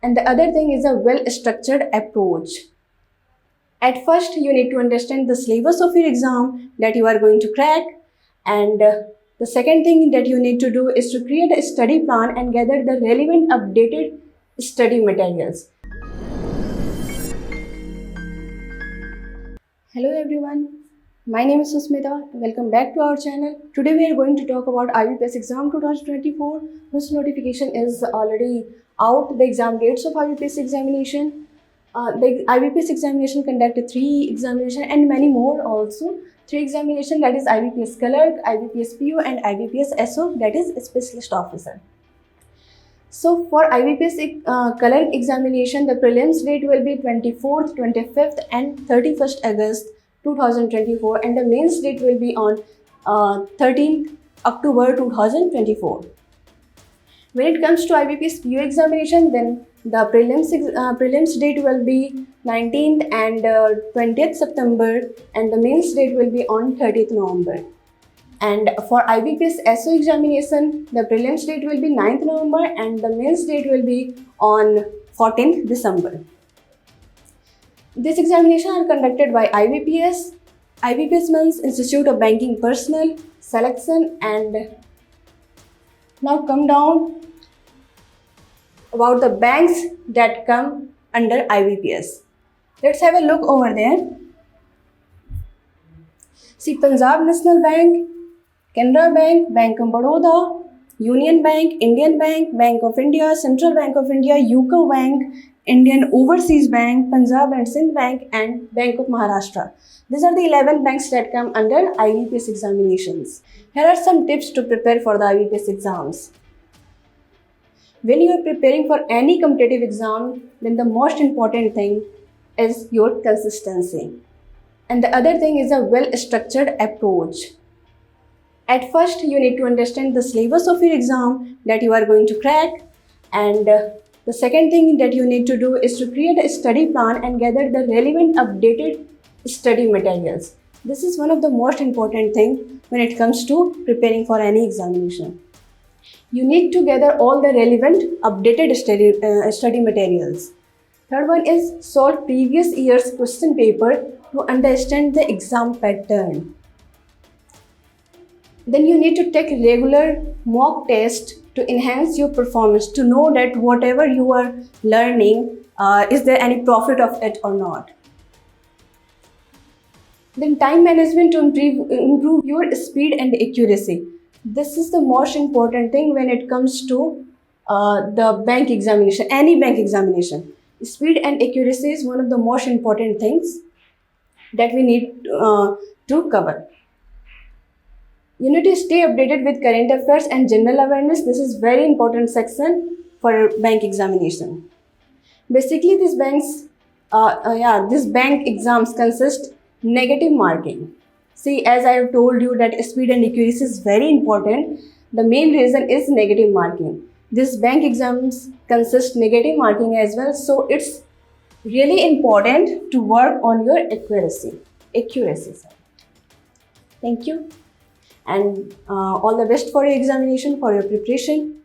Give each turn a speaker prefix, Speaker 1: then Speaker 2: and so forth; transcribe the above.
Speaker 1: And the other thing is a well-structured approach. At first, you need to understand the syllabus of your exam that you are going to crack, and the second thing that you need to do is to create a study plan and gather the relevant updated study materials. Hello everyone, my name is Susmita. Welcome back to our channel. Today we are going to talk about IBPS exam 2024, whose notification is already out. The exam dates of IBPS examination. The IBPS examination conducted 3 examinations and many more also. 3 examinations, that is IBPS Clerk, IBPS PO and IBPS SO, that is Specialist Officer. So for IBPS Clerk examination, the prelims date will be 24th, 25th and 31st August 2024 and the mains date will be on 13th October 2024. When it comes to IBPS PO examination, then the prelims date will be 19th and 20th September and the mains date will be on 30th November. And for IBPS SO examination, the prelims date will be 9th November and the mains date will be on 14th December. These examinations are conducted by IBPS. IBPS means Institute of Banking Personnel Selection. And now come down about the banks that come under IBPS. Let's have a look over there. See, Punjab National Bank, Canara Bank, Bank of Baroda, Union Bank, Indian Bank, Bank of India, Central Bank of India, UCO Bank, Indian Overseas Bank, Punjab and Sindh Bank and Bank of Maharashtra. These are the 11 banks that come under IBPS examinations. Here are some tips to prepare for the IBPS exams. When you are preparing for any competitive exam, then the most important thing is your consistency. And the other thing is a well-structured approach. At first, you need to understand the syllabus of your exam that you are going to crack, and the second thing that you need to do is to create a study plan and gather the relevant updated study materials. This is one of the most important things when it comes to preparing for any examination. You need to gather all the relevant updated study materials. Third one is solve previous year's question paper to understand the exam pattern. Then you need to take regular mock test to enhance your performance, to know that whatever you are learning, is there any profit of it or not. Then time management to improve your speed and accuracy. This is the most important thing when it comes to the bank examination, any bank examination. Speed and accuracy is one of the most important things that we need to cover. You need to stay updated with current affairs and general awareness. This is very important section for bank examination. Basically, these bank exams consist negative marking. See, as I have told you that speed and accuracy is very important. The main reason is negative marking. These bank exams consist negative marking as well. So it's really important to work on your accuracy. Thank you. And all the best for your examination, for your preparation.